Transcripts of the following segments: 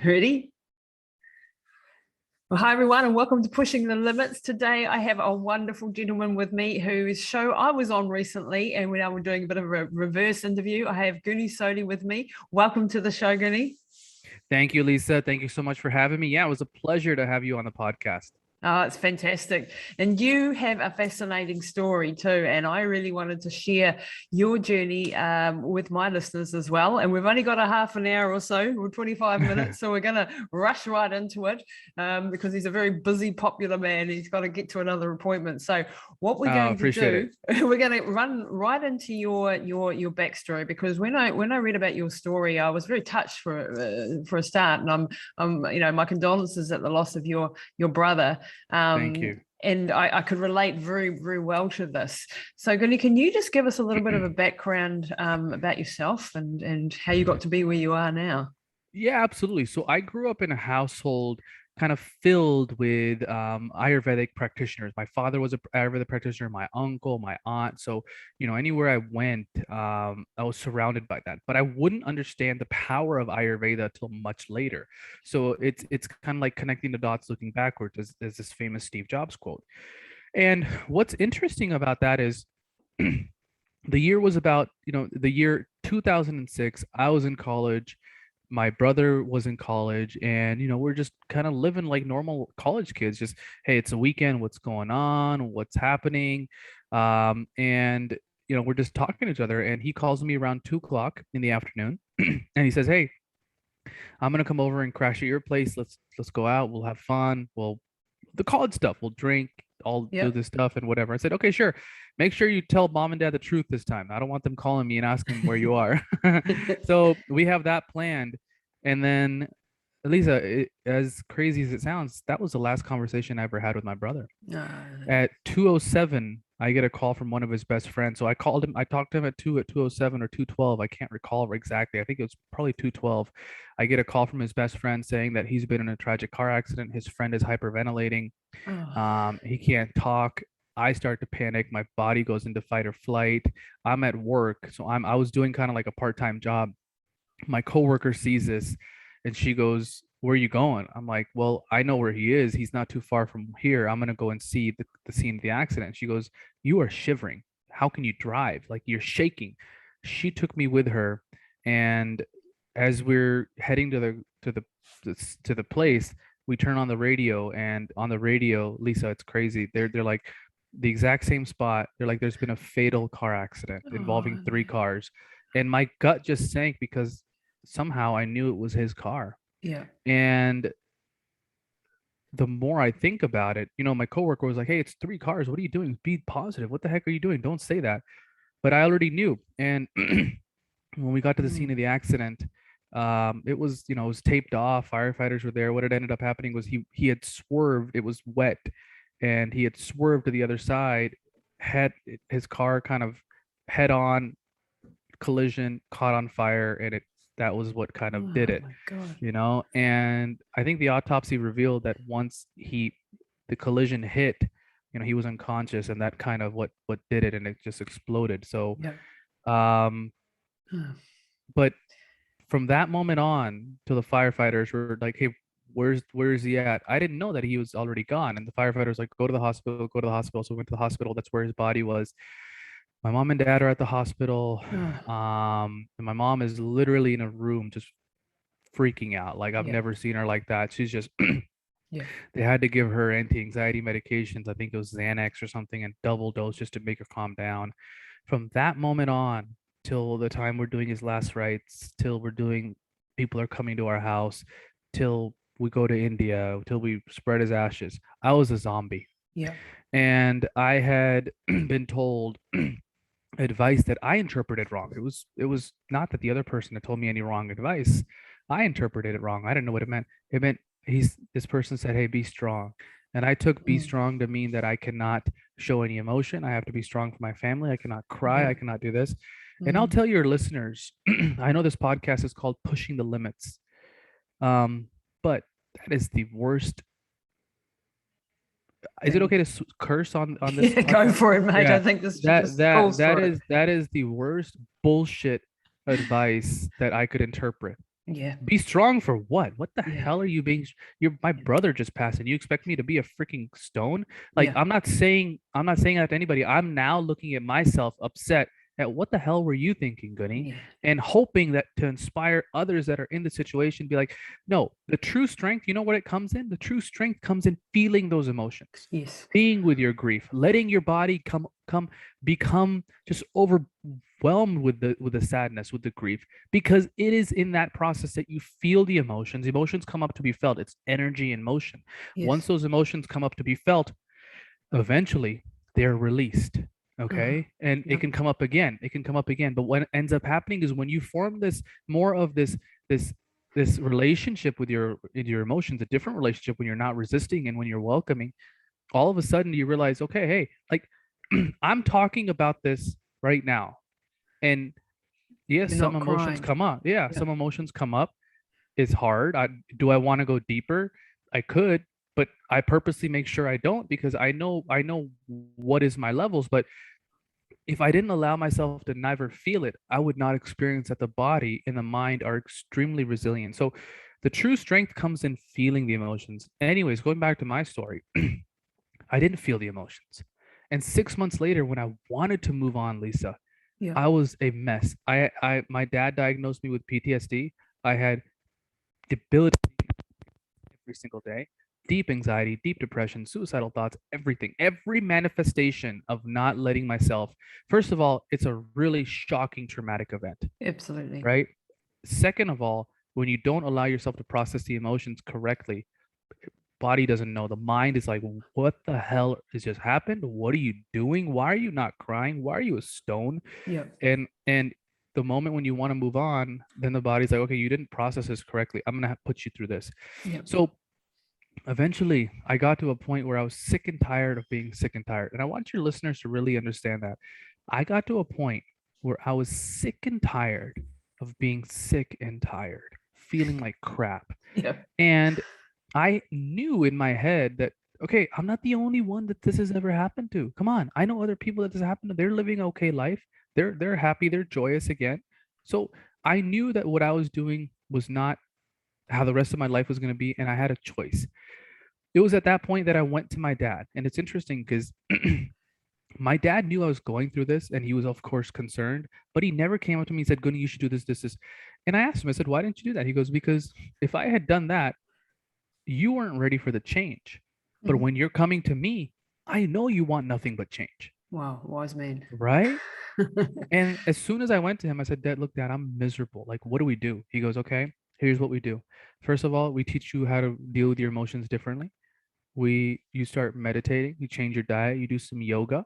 Ready? Well, hi, everyone, and welcome to Pushing the Limits. Today, I have a wonderful gentleman with me whose show I was on recently, and we're now doing a bit of a reverse interview. I have Gunny Sodhi with me. Welcome to the show, Gunny. Thank you, Lisa. Thank you so much for having me. Yeah, it was a pleasure to have you on the podcast. Oh, it's fantastic. And you have a fascinating story too. And I really wanted to share your journey with my listeners as well. And we've only got a half an hour or so, or 25 minutes. So we're going to rush right into it because he's a very busy, popular man. He's got to get to another appointment. So what we're going to do, we're going to run right into your backstory, because when I read about your story, I was very touched for a start. And I'm my condolences at the loss of your brother. Thank you. And I could relate very, very well to this. So, Gunny, can you just give us a little bit of a background about yourself and how you got to be where you are now? Yeah, absolutely. So I grew up in a household kind of filled with Ayurvedic practitioners. My father was an Ayurvedic practitioner, my uncle, my aunt. So, anywhere I went, I was surrounded by that. But I wouldn't understand the power of Ayurveda till much later. So it's kind of like connecting the dots looking backwards, as this famous Steve Jobs quote. And what's interesting about that is the year was about, the year 2006. I was in college. My brother was in college, and we're just kind of living like normal college kids. Just, hey, it's a weekend. What's going on? What's happening? And we're just talking to each other. And he calls me around 2 o'clock in the afternoon, and he says, "Hey, I'm gonna come over and crash at your place. Let's go out. We'll have fun. The college stuff. We'll drink. I'll do this stuff and whatever." I said, "Okay, sure. Make sure you tell mom and dad the truth this time. I don't want them calling me and asking where you are." So we have that planned. And then, Lisa, as crazy as it sounds, that was the last conversation I ever had with my brother. At 2:07, I get a call from one of his best friends. So I called him. I talked to him at 2:07 or 2:12. I can't recall exactly. I think it was probably 2:12. I get a call from his best friend saying that he's been in a tragic car accident. His friend is hyperventilating. He can't talk. I start to panic. My body goes into fight or flight. I'm at work, so I was doing kind of like a part-time job. My coworker sees this, and she goes, "Where are you going?" I'm like, "Well, I know where he is. He's not too far from here. I'm gonna go and see the scene of the accident." She goes, "You are shivering. How can you drive? Like, you're shaking." She took me with her, and as we're heading to the place, we turn on the radio, and on the radio, Lisa, it's crazy. They're like the exact same spot. They're like, "There's been a fatal car accident involving three cars." And my gut just sank because somehow I knew it was his car. Yeah. And the more I think about it, my coworker was like, "Hey, it's three cars. What are you doing? Be positive. What the heck are you doing? Don't say that." But I already knew. And when we got to the scene of the accident, it was taped off. Firefighters were there. What had ended up happening was he had swerved. It was wet, and he had swerved to the other side, had his car kind of head on collision, caught on fire, and that was what kind of did it. My God. And I think the autopsy revealed that once the collision hit, he was unconscious, and that kind of what did it, and it just exploded. So but from that moment on till the firefighters were like, "Hey, where's he at?" I didn't know that he was already gone, and the firefighters like, "Go to the hospital, go to the hospital." So we went to the hospital. That's where his body was. My mom and dad are at the hospital. And my mom is literally in a room just freaking out. Like, I've never seen her like that. She's just they had to give her anti-anxiety medications. I think it was Xanax or something, and double dose just to make her calm down. From that moment on till the time we're doing his last rites, till people are coming to our house, till we go to India, till we spread his ashes, I was a zombie. Yeah. And I had been told advice that I interpreted wrong. It was not that the other person had told me any wrong advice. I interpreted it wrong. I didn't know what it meant. It meant this person said, "Hey, be strong." And I took "be strong" to mean that I cannot show any emotion. I have to be strong for my family. I cannot cry. I cannot do this. And I'll tell your listeners, I know this podcast is called Pushing the Limits. But that is the worst. Is it okay to curse on this? Yeah, go for it, mate. Yeah, I think this that just that calls that for it. is that is the worst bullshit advice that I could interpret. Yeah. Be strong for what? What the Yeah. hell are you being? You're my brother just passed, and you expect me to be a freaking stone? Like, Yeah. I'm not saying that to anybody. I'm now looking at myself upset at what the hell were you thinking, Gunny? Yeah. And hoping that to inspire others that are in the situation, be like, no, the true strength, you know what it comes in? The true strength comes in feeling those emotions, Yes. being with your grief, letting your body become just overwhelmed with the sadness, with the grief, because it is in that process that you feel the emotions. Emotions come up to be felt. It's energy in motion. Once Yes. those emotions come up to be felt, eventually they're released. Uh-huh. Okay. And it Yep. can come up again. It can come up again. But what ends up happening is when you form this more of this this relationship with your emotions, a different relationship when you're not resisting and when you're welcoming, all of a sudden you realize, okay, hey, like I'm talking about this right now. And yes, You're some not emotions crying. come up. Yeah, Yeah. some emotions come up. It's hard. Do I want to go deeper? I could, but I purposely make sure I don't, because I know what is my levels. But if I didn't allow myself to never feel it, I would not experience that the body and the mind are extremely resilient. So the true strength comes in feeling the emotions. Anyways, going back to my story, I didn't feel the emotions. And 6 months later, when I wanted to move on, Lisa, Yeah. I was a mess. My dad diagnosed me with PTSD. I had debilitating every single day, deep anxiety, deep depression, suicidal thoughts, everything, every manifestation of not letting myself. First of all, it's a really shocking traumatic event, Absolutely. right? Second of all, when you don't allow yourself to process the emotions correctly, body doesn't know. The mind is like, what the hell has just happened? What are you doing? Why are you not crying? Why are you a stone? Yeah. And the moment when you want to move on, then the body's like, okay, you didn't process this correctly. I'm gonna put you through this. Yeah. So eventually I got to a point where I was sick and tired of being sick and tired. And I want your listeners to really understand that. I got to a point where I was sick and tired of being sick and tired, feeling like crap. Yeah. And I knew in my head that, okay, I'm not the only one that this has ever happened to. Come on. I know other people that this happened to. They're living okay life. They're happy, they're joyous again. So I knew that what I was doing was not how the rest of my life was going to be, and I had a choice. It was at that point that I went to my dad. And it's interesting because my dad knew I was going through this and he was, of course, concerned, but he never came up to me and said, Gunny, you should do this, this, this. And I asked him, I said, why didn't you do that? He goes, because if I had done that, you weren't ready for the change. But Mhm. when you're coming to me, I know you want nothing but change, Wow. Wise man. right? And as soon as I went to him, I said, Dad, look, Dad, I'm miserable. Like, what do we do? He goes, okay, here's what we do. First of all, we teach you how to deal with your emotions differently. You start meditating, you change your diet, you do some yoga,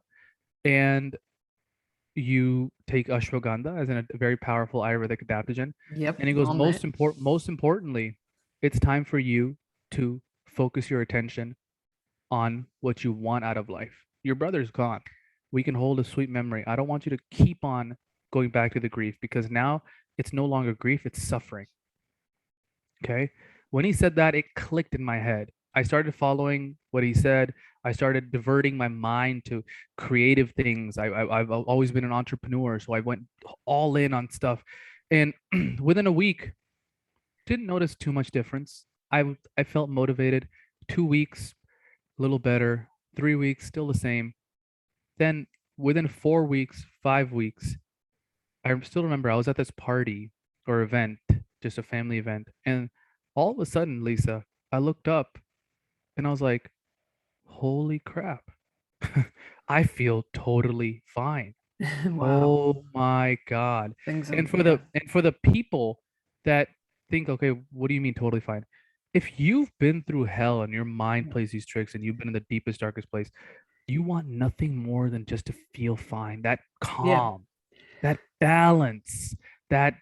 and you take ashwagandha as a very powerful Ayurvedic adaptogen. Yep. And he goes, On that. most importantly, it's time for you to focus your attention on what you want out of life. Your brother's gone. We can hold a sweet memory. I don't want you to keep on going back to the grief, because now it's no longer grief, it's suffering. Okay. When he said that, it clicked in my head. I started following what he said. I started diverting my mind to creative things. I've always been an entrepreneur, so I went all in on stuff. And within a week, didn't notice too much difference. I felt motivated. 2 weeks, a little better. 3 weeks, still the same. Then within 4 weeks, 5 weeks, I still remember I was at this party or event, just a family event, and all of a sudden, Lisa, I looked up and I was like, "Holy crap. I feel totally fine." Wow. Oh my God. Things are, And for yeah. the people that think, okay, what do you mean totally fine? If you've been through hell and your mind Yeah. plays these tricks and you've been in the deepest, darkest place, you want nothing more than just to feel fine, that Yeah. calm, that balance, that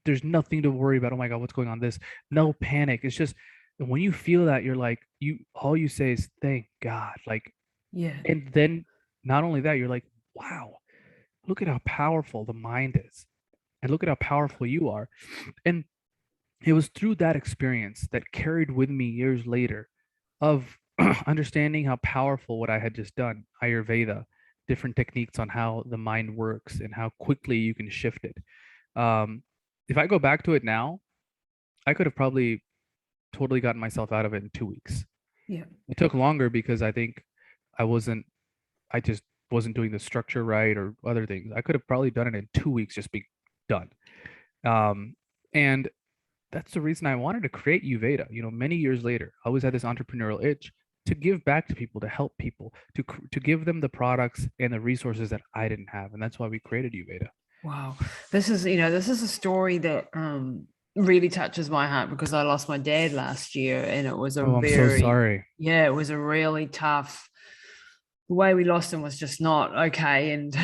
there's nothing to worry about. Oh my God, what's going on? This, no panic. It's just when you feel that, you're like, you all you say is thank God. Like, Yeah. and then not only that, you're like, wow, look at how powerful the mind is. And look at how powerful you are. And it was through that experience that carried with me years later of understanding how powerful what I had just done, Ayurveda, different techniques on how the mind works and how quickly you can shift it. Um, if I go back to it now, I could have probably totally gotten myself out of it in 2 weeks. Yeah. It took longer because I think I wasn't, I just wasn't doing the structure right or other things. I could have probably done it in 2 weeks, just be done. And that's the reason I wanted to create YouVeda. Many years later, I always had this entrepreneurial itch to give back to people, to help people, to give them the products and the resources that I didn't have, and that's why we created YouVeda. Wow. This is a story that really touches my heart because I lost my dad last year, and it was Oh, I'm so sorry. it was a really tough. The way we lost him was just not okay. And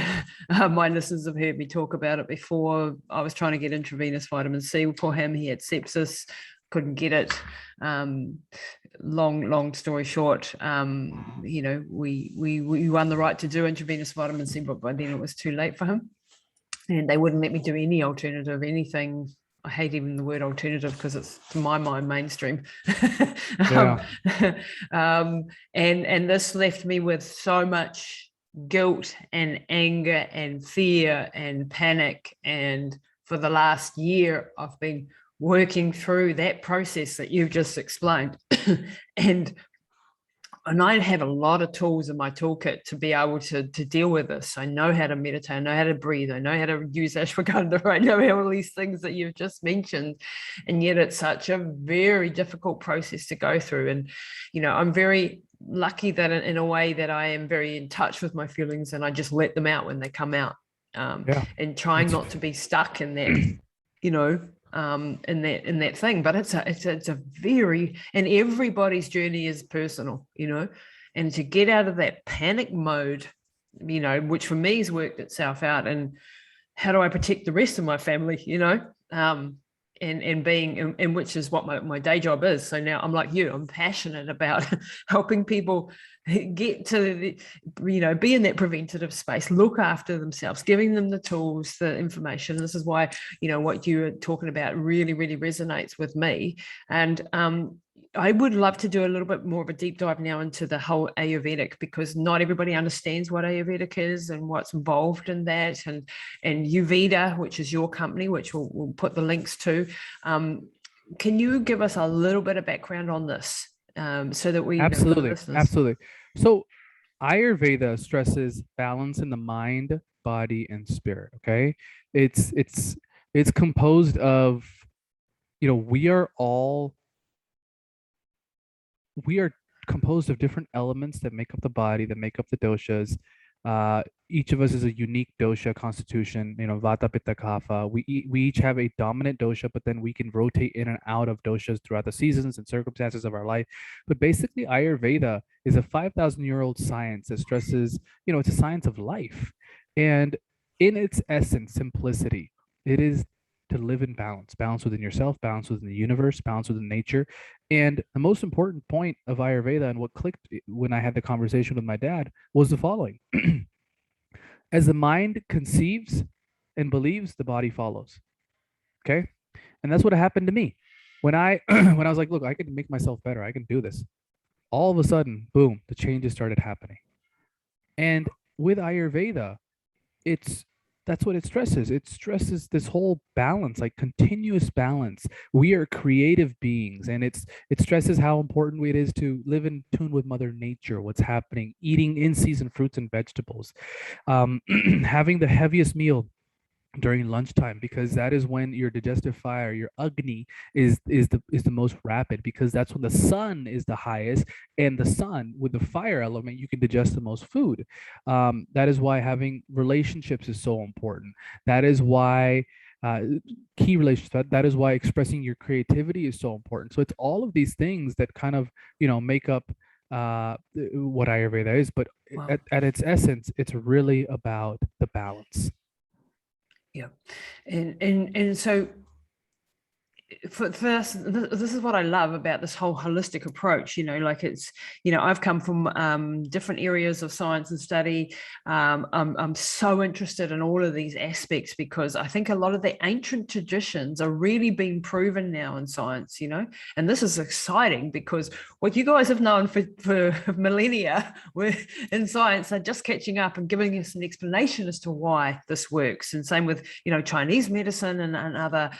my listeners have heard me talk about it before. I was trying to get intravenous vitamin C for him. He had sepsis, couldn't get it. Long story short, we won the right to do intravenous vitamin C, but by then it was too late for him. And they wouldn't let me do any alternative, anything. I hate even the word alternative because it's, to my mind, mainstream. Yeah. And this left me with so much guilt and anger and fear and panic. And for the last year, I've been working through that process that you've just explained. And I have a lot of tools in my toolkit to be able to deal with this. I know how to meditate, I know how to breathe, I know how to use ashwagandha, I know all these things that you've just mentioned. And yet it's such a very difficult process to go through. And, I'm very lucky that in a way that I am very in touch with my feelings and I just let them out when they come out. And trying not to be stuck in that, in that thing. But it's a very, and everybody's journey is personal, and to get out of that panic mode, which for me has worked itself out. And how do I protect the rest of my family, and being, and which is what my day job is. So now I'm like you, I'm passionate about helping people get to be in that preventative space, look after themselves, giving them the tools, the information. This is why what you are talking about really, really resonates with me. And I would love to do a little bit more of a deep dive now into the whole Ayurvedic, because not everybody understands what Ayurvedic is and what's involved in that. And YouVeda, which is your company, which we'll put the links to. Can you give us a little bit of background on this, so that we Absolutely. So Ayurveda stresses balance in the mind, body, and spirit. Okay, it's composed of, we are composed of different elements that make up the body, that make up the doshas. Each of us is a unique dosha constitution, vata, pitta, kapha. We each have a dominant dosha, but then we can rotate in and out of doshas throughout the seasons and circumstances of our life. But basically, Ayurveda is a 5,000-year-old science that stresses, it's a science of life. And in its essence, simplicity, it is to live in balance within yourself, balance within the universe, balance within nature. And the most important point of Ayurveda, and what clicked when I had the conversation with my dad, was the following. As the mind conceives and believes, the body follows. Okay. And that's what happened to me. When I when I was like, look, I can make myself better, I can do this. All of a sudden, boom, the changes started happening. And with Ayurveda, that's what it stresses. It stresses this whole balance, like continuous balance. We are creative beings, and it stresses how important it is to live in tune with Mother Nature, what's happening, eating in-season fruits and vegetables, having the heaviest meal during lunchtime, because that is when your digestive fire, your agni, is the most rapid, because that's when the sun is the highest, and the sun with the fire element, you can digest the most food. That is why having relationships is so important. That is why key relationships, that is why expressing your creativity is so important. So it's all of these things that kind of make up what Ayurveda is. But Wow. at its essence, it's really about the balance. Yeah. And so for this, this is what I love about this whole holistic approach. Like it's, I've come from different areas of science and study. I'm so interested in all of these aspects because I think a lot of the ancient traditions are really being proven now in science, and this is exciting because what you guys have known for millennia in science are just catching up and giving us an explanation as to why this works. And same with, Chinese medicine and other,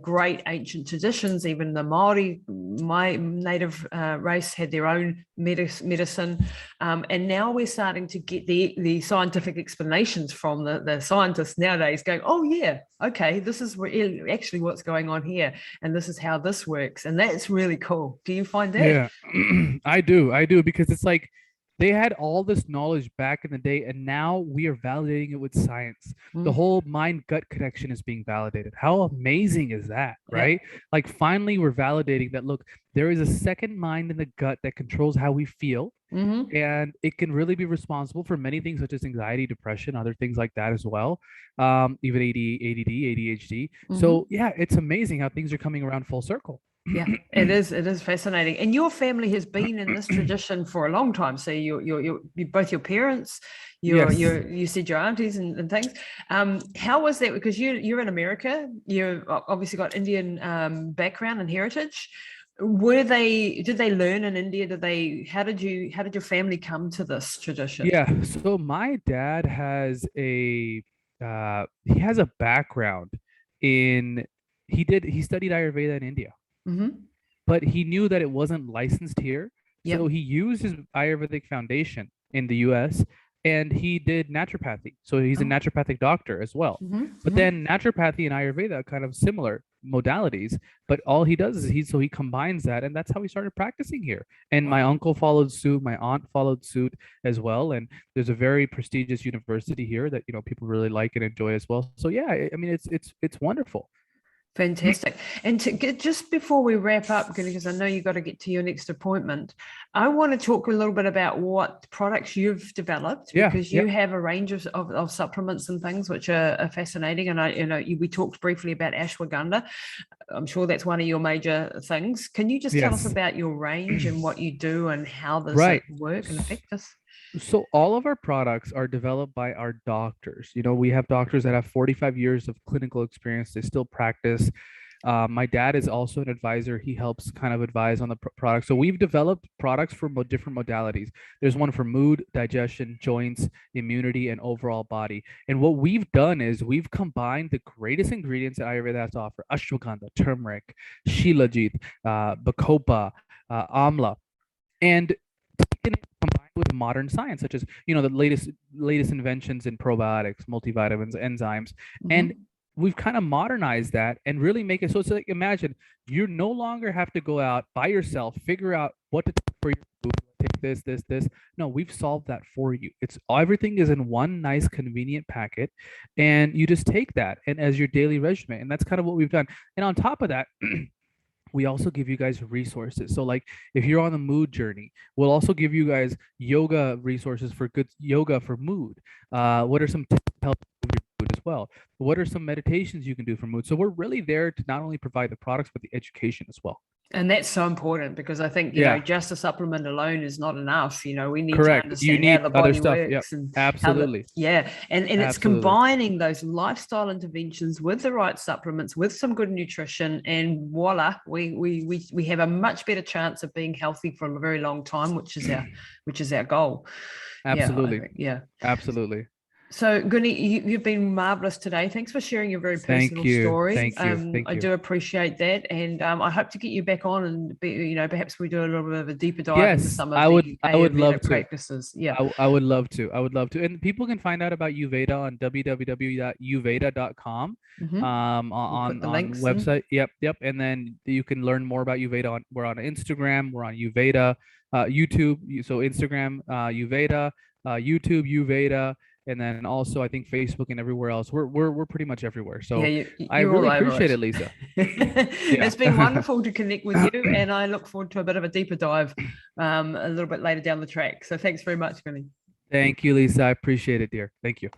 great ancient traditions. Even the Maori, my native race, had their own medicine, and now we're starting to get the scientific explanations from the scientists nowadays, going, oh yeah, okay, this is actually what's going on here, and this is how this works, and that's really cool. Do you find that? Yeah, I do because it's like they had all this knowledge back in the day, and now we are validating it with science. The whole mind-gut connection is being validated. How amazing is that, right? Yeah. Like finally, we're validating that. Look, there is a second mind in the gut that controls how we feel, and it can really be responsible for many things such as anxiety, depression, other things like that as well. Even ADD, ADHD. So yeah, it's amazing how things are coming around full circle. Yeah, it is. It is fascinating. And your family has been in this tradition for a long time. So you both your parents, Yes. you said your aunties and things. How was that? Because you're in America. You obviously got Indian background and heritage. Did they learn in India? How did your family come to this tradition? Yeah. So my dad has he has a background in he studied Ayurveda in India, Mm-hmm. but he knew that it wasn't licensed here. So Yep. he used his Ayurvedic foundation in the US and he did naturopathy. So he's a Oh. naturopathic doctor as well. Mm-hmm. But Mm-hmm. then naturopathy and Ayurveda are kind of similar modalities, but all he does is he combines that, and that's how he started practicing here. And my Wow. uncle followed suit, my aunt followed suit as well, and there's a very prestigious university here that people really like and enjoy as well. So yeah, I mean it's wonderful. Fantastic. And to get just before we wrap up, because I know you've got to get to your next appointment, I want to talk a little bit about what products you've developed, Yeah, because yeah. you have a range of supplements and things which are fascinating. And we talked briefly about ashwagandha. I'm sure that's one of your major things. Can you just tell us Yes. about your range and what you do and how does it Right. work and affect us? So all of our products are developed by our doctors. We have doctors that have 45 years of clinical experience. They still practice. My dad is also an advisor. He helps kind of advise on the product. So we've developed products for different modalities. There's one for mood, digestion, joints, immunity, and overall body. And what we've done is we've combined the greatest ingredients that Ayurveda has to offer: ashwagandha, turmeric, shilajit, bacopa, amla, and combined with modern science, such as the latest inventions in probiotics, multivitamins, enzymes, and Mhm. we've kind of modernized that and really make it so it's like, imagine you no longer have to go out by yourself, figure out what to take for your food, take this. No, we've solved that for you. It's everything is in one nice convenient packet, and you just take that and as your daily regimen, and that's kind of what we've done. And on top of that, we also give you guys resources. So like if you're on the mood journey, we'll also give you guys yoga resources for good yoga for mood. What are some tips to help improve your mood as well? What are some meditations you can do for mood? So we're really there to not only provide the products, but the education as well. And that's so important because I think, Yeah, just a supplement alone is not enough. We need to correct. You understand how need the other body stuff. Yep. works and Absolutely. yeah. And it's Absolutely. combining those lifestyle interventions with the right supplements, with some good nutrition, and voila, we have a much better chance of being healthy for a very long time, which is our goal. Yeah, I Absolutely. think, yeah. Absolutely. So, Gunny, you've been marvelous today. Thanks for sharing your very Thank personal you. story. Thank you. Thank I you. do appreciate that, and I hope to get you back on and perhaps we do a little bit of a deeper dive into Yes, some of I would the I would love Ayurveda to. practices. Yeah. I would love to. I would love to. And people can find out about YouVeda on www.youveda.com Hmm. We'll put the on links in. website. Yep, yep. And then you can learn more about YouVeda we're on Instagram, we're on YouVeda, YouTube. So Instagram, YouVeda, YouTube, YouVeda, and then also I think Facebook and everywhere else. We're pretty much everywhere. Yeah, So I you're all really over appreciate it. it, Lisa. Yeah. It's been wonderful to connect with you, and I look forward to a bit of a deeper dive a little bit later down the track. So, thanks very much, Gunny. Thank you, Lisa. I appreciate it, dear. Thank you.